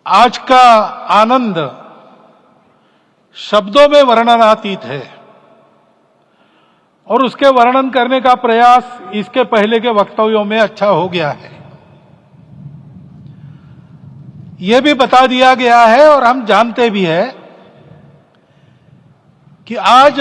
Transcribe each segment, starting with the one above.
आज का आनंद शब्दों में वर्णनातीत है और उसके वर्णन करने का प्रयास इसके पहले के वक्तव्यों में अच्छा हो गया है। यह भी बता दिया गया है और हम जानते भी हैं कि आज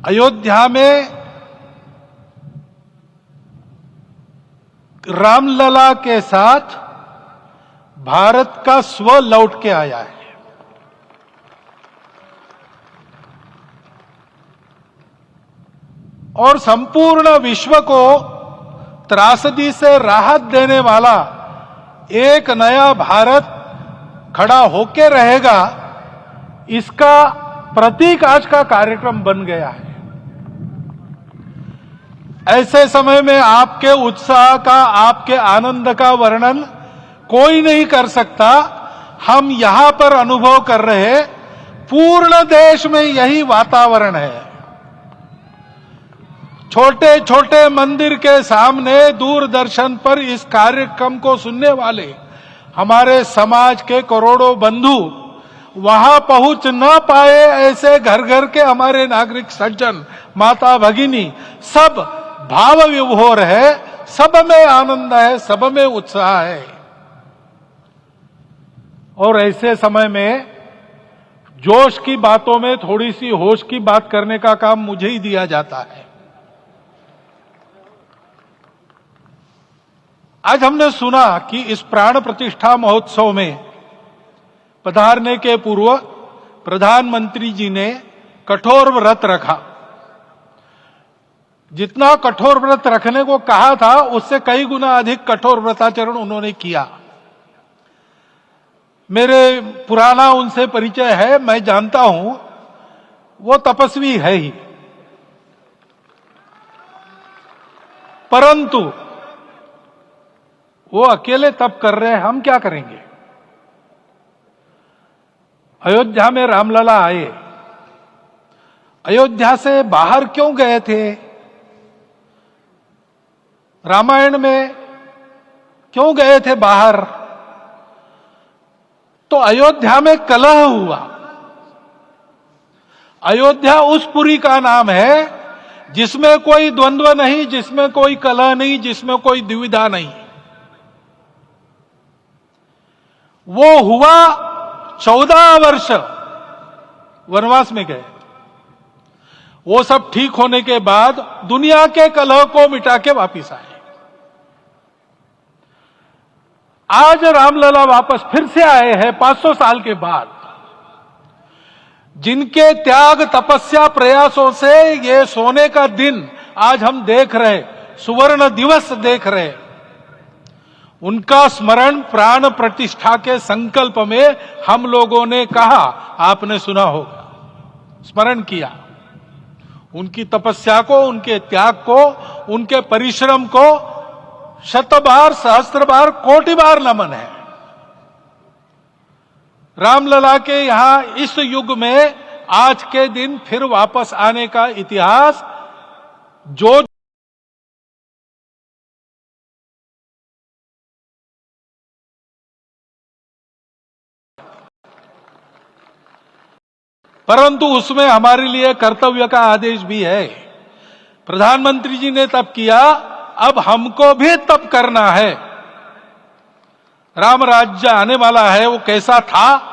अयोध्या में रामलला के साथ भारत का स्व लौट के आया है। और संपूर्ण विश्व को त्रासदी से राहत देने वाला एक नया भारत खड़ा होके रहेगा, इसका प्रतीक आज का कार्यक्रम बन गया है। ऐसे समय में आपके उत्साह का, आपके आनंद का वर्णन कोई नहीं कर सकता। हम यहां पर अनुभव कर रहे, पूर्ण देश में यही वातावरण है। छोटे छोटे मंदिर के सामने दूरदर्शन पर इस कार्यक्रम को सुनने वाले हमारे समाज के करोड़ों बंधु वहां पहुंच न पाए, ऐसे घर घर के हमारे नागरिक सज्जन, माता भगिनी सब भाव विभोर है, सब में आनंद है, सब में उत्साह है। और ऐसे समय में जोश की बातों में थोड़ी सी होश की बात करने का काम मुझे ही दिया जाता है। आज हमने सुना कि इस प्राण प्रतिष्ठा महोत्सव में पधारने के पूर्व प्रधानमंत्री जी ने कठोर व्रत रखा। जितना कठोर व्रत रखने को कहा था, उससे कई गुना अधिक कठोर व्रताचरण उन्होंने किया। मेरे पुराना उनसे परिचय है, मैं जानता हूं वो तपस्वी है ही, परंतु वो अकेले तप कर रहे हैं, हम क्या करेंगे। अयोध्या में रामलला आए, अयोध्या से बाहर क्यों गए थे, रामायण में क्यों गए थे बाहर, तो अयोध्या में कलह हुआ। अयोध्या उस पुरी का नाम है जिसमें कोई द्वंद्व नहीं, जिसमें कोई कलह नहीं, जिसमें कोई दुविधा नहीं। वो हुआ 14 वर्ष वनवास में गए। वो सब ठीक होने के बाद दुनिया के कलह को मिटा के वापिस आए। आज रामलला वापस फिर से आए हैं 500 साल के बाद। जिनके त्याग, तपस्या, प्रयासों से ये सोने का दिन आज हम देख रहे, सुवर्ण दिवस देख रहे, उनका स्मरण प्राण प्रतिष्ठा के संकल्प में हम लोगों ने कहा, आपने सुना होगा, स्मरण किया। उनकी तपस्या को, उनके त्याग को, उनके परिश्रम को शत बार, सहस्त्र बार, कोटि बार नमन है। रामलला के यहां इस युग में आज के दिन फिर वापस आने का इतिहास जो परंतु उसमें हमारे लिए कर्तव्य का आदेश भी है। प्रधानमंत्री जी ने तप किया, अब हमको भी तप करना है। राम राज्य आने वाला है, वो कैसा था,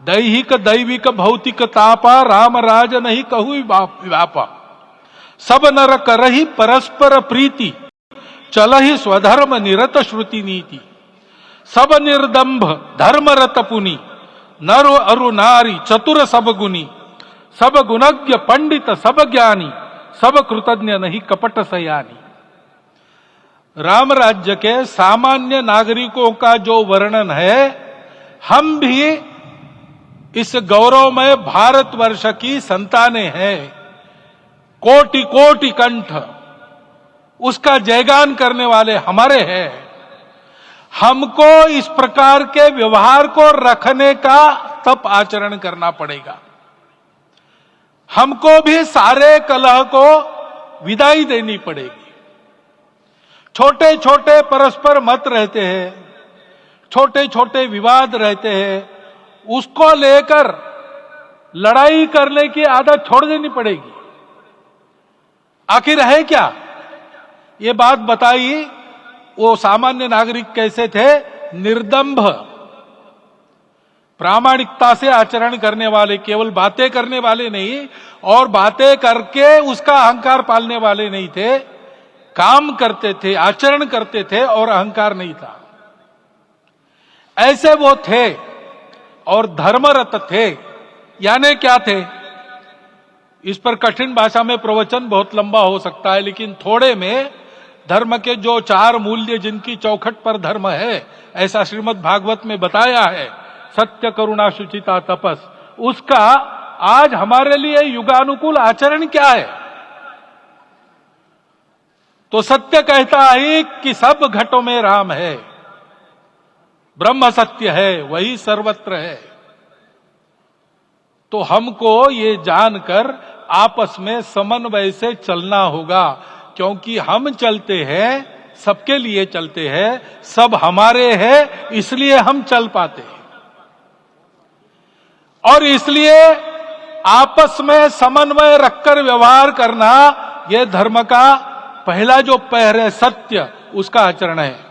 दैहिक दैविक भौतिक तापा, राम राज नहीं कहू व्यापा, सब नर करहि परस्पर प्रीति, चलहि स्वधर्म निरत श्रुति नीति, सब निर्दंभ धर्म रत पुनि, नर अरु नारी चतुर सब गुनी, सब गुणज्ञ पंडित सब ज्ञानी, सब कृतज्ञ नहीं कपट सयानी। राम राज्य के सामान्य नागरिकों का जो वर्णन है, हम भी इस गौरवमय भारतवर्ष की संतानें हैं। कोटि कोटि कंठ उसका जयगान करने वाले हमारे हैं। हमको इस प्रकार के व्यवहार को रखने का तप आचरण करना पड़ेगा। हमको भी सारे कलह को विदाई देनी पड़ेगी। छोटे छोटे परस्पर मत रहते हैं, छोटे छोटे विवाद रहते हैं, उसको लेकर लड़ाई करने की आदत छोड़ देनी पड़ेगी। आखिर है क्या? ये बात बताइए। वो सामान्य नागरिक कैसे थे? निर्दंभ, प्रामाणिकता से आचरण करने वाले, केवल बातें करने वाले नहीं और बातें करके उसका अहंकार पालने वाले नहीं थे। काम करते थे, आचरण करते थे और अहंकार नहीं था, ऐसे वो थे। और धर्मरत थे, यानी क्या थे? इस पर कठिन भाषा में प्रवचन बहुत लंबा हो सकता है, लेकिन थोड़े में धर्म के जो 4 मूल्य जिनकी चौखट पर धर्म है, ऐसा श्रीमद् भागवत में बताया है, सत्य, करुणा, शुचिता, तपस, उसका आज हमारे लिए युगानुकूल आचरण क्या है? तो सत्य कहता है कि सब घटों में राम है, ब्रह्म सत्य है, वही सर्वत्र है। तो हमको ये जानकर आपस में समन्वय से चलना होगा, क्योंकि हम चलते हैं, सबके लिए चलते हैं, सब हमारे हैं, इसलिए हम चल पाते हैं। और इसलिए आपस में समन्वय रखकर व्यवहार करना, यह धर्म का पहला जो पैर है, सत्य, उसका आचरण है।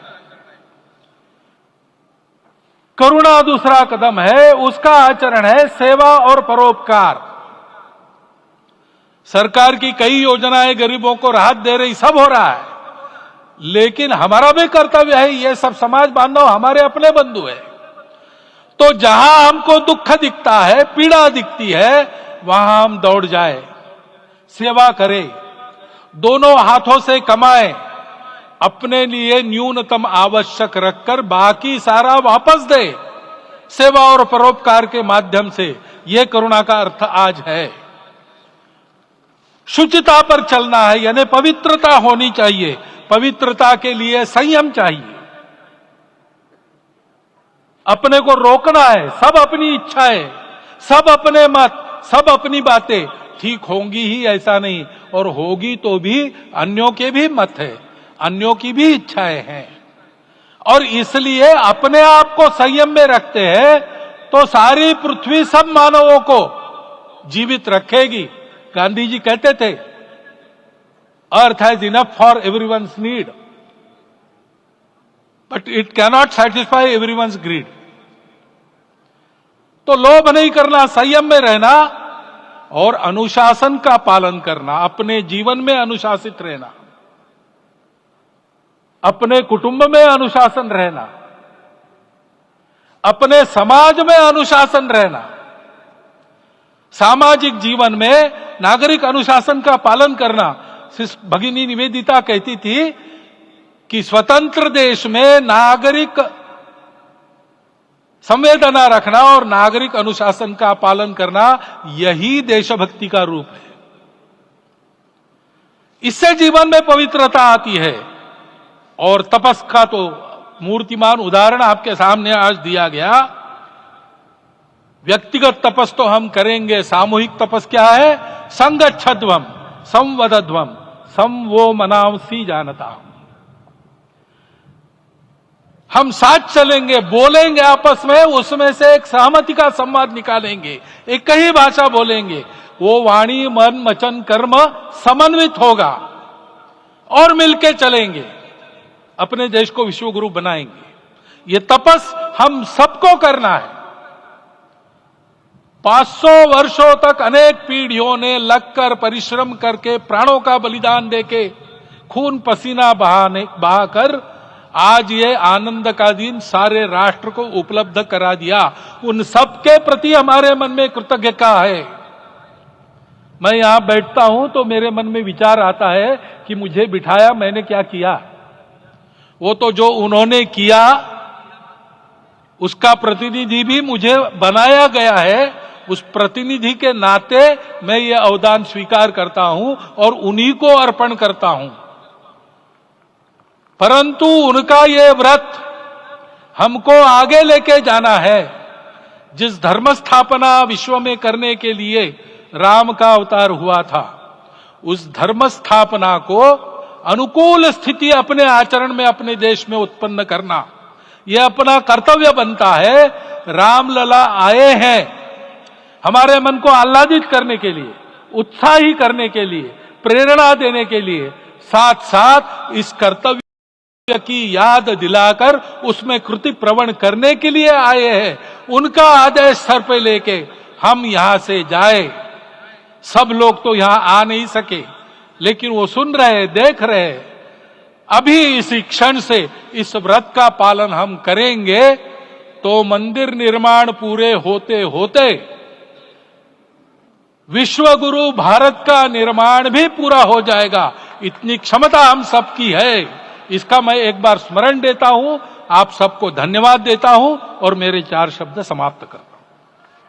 करुणा दूसरा कदम है, उसका आचरण है सेवा और परोपकार। सरकार की कई योजनाएं गरीबों को राहत दे रही, सब हो रहा है, लेकिन हमारा भी कर्तव्य है, ये सब समाज बांधव हमारे अपने बंधु है। तो जहां हमको दुख दिखता है, पीड़ा दिखती है, वहां हम दौड़ जाए, सेवा करें, दोनों हाथों से कमाएं, अपने लिए न्यूनतम आवश्यक रखकर बाकी सारा वापस दे, सेवा और परोपकार के माध्यम से। यह करुणा का अर्थ आज है। शुचिता पर चलना है, यानी पवित्रता होनी चाहिए। पवित्रता के लिए संयम चाहिए, अपने को रोकना है। सब अपनी इच्छाएं, सब अपने मत, सब अपनी बातें ठीक होंगी ही ऐसा नहीं, और होगी तो भी अन्यों के भी मत है, अन्यों की भी इच्छाएं हैं। और इसलिए अपने आप को संयम में रखते हैं तो सारी पृथ्वी सब मानवों को जीवित रखेगी। गांधी जी कहते थे, earth has enough for everyone's need, but it cannot satisfy everyone's greed. तो लोभ नहीं करना, संयम में रहना और अनुशासन का पालन करना, अपने जीवन में अनुशासित रहना, अपने कुटुंब में अनुशासन रहना, अपने समाज में अनुशासन रहना। सामाजिक जीवन में नागरिक अनुशासन का पालन करना। भगिनी निवेदिता कहती थी कि स्वतंत्र देश में नागरिक संवेदना रखना और नागरिक अनुशासन का पालन करना, यही देशभक्ति का रूप है। इससे जीवन में पवित्रता आती है। और तपस का तो मूर्तिमान उदाहरण आपके सामने आज दिया गया। व्यक्तिगत तपस तो हम करेंगे, सामूहिक तपस क्या है? संगच्छध्वम संवदध्वम संवो मनांसी जानता। हम साथ चलेंगे, बोलेंगे आपस में, उसमें से एक सहमति का संवाद निकालेंगे, एक ही भाषा बोलेंगे, वो वाणी मन वचन कर्म समन्वित होगा और मिलके चलेंगे, अपने देश को विश्व गुरु बनाएंगे। ये तपस हम सबको करना है। 500 वर्षों तक अनेक पीढ़ियों ने लगकर परिश्रम करके, प्राणों का बलिदान देके, खून पसीना बहाकर आज ये आनंद का दिन सारे राष्ट्र को उपलब्ध करा दिया। उन सबके प्रति हमारे मन में कृतज्ञता है। मैं यहां बैठता हूं तो मेरे मन में विचार आता है कि मुझे बिठाया, मैंने क्या किया? वो तो जो उन्होंने किया उसका प्रतिनिधि भी मुझे बनाया गया है। उस प्रतिनिधि के नाते मैं ये अवदान स्वीकार करता हूं और उन्हीं को अर्पण करता हूं। परंतु उनका ये व्रत हमको आगे लेके जाना है। जिस धर्म स्थापना विश्व में करने के लिए राम का अवतार हुआ था, उस धर्म स्थापना को अनुकूल स्थिति अपने आचरण में, अपने देश में उत्पन्न करना, ये अपना कर्तव्य बनता है। रामलला आए हैं हमारे मन को आह्लादित करने के लिए, उत्साही करने के लिए, प्रेरणा देने के लिए, साथ साथ इस कर्तव्य की याद दिलाकर उसमें कृति प्रवण करने के लिए आए हैं। उनका आदेश सर पे लेके हम यहां से जाए। सब लोग तो यहां आ नहीं सके, लेकिन वो सुन रहे, देख रहे। अभी इसी क्षण से इस व्रत का पालन हम करेंगे तो मंदिर निर्माण पूरे होते होते विश्व गुरु भारत का निर्माण भी पूरा हो जाएगा। इतनी क्षमता हम सबकी है। इसका मैं एक बार स्मरण देता हूं, आप सबको धन्यवाद देता हूं और मेरे 4 शब्द समाप्त करता हूं।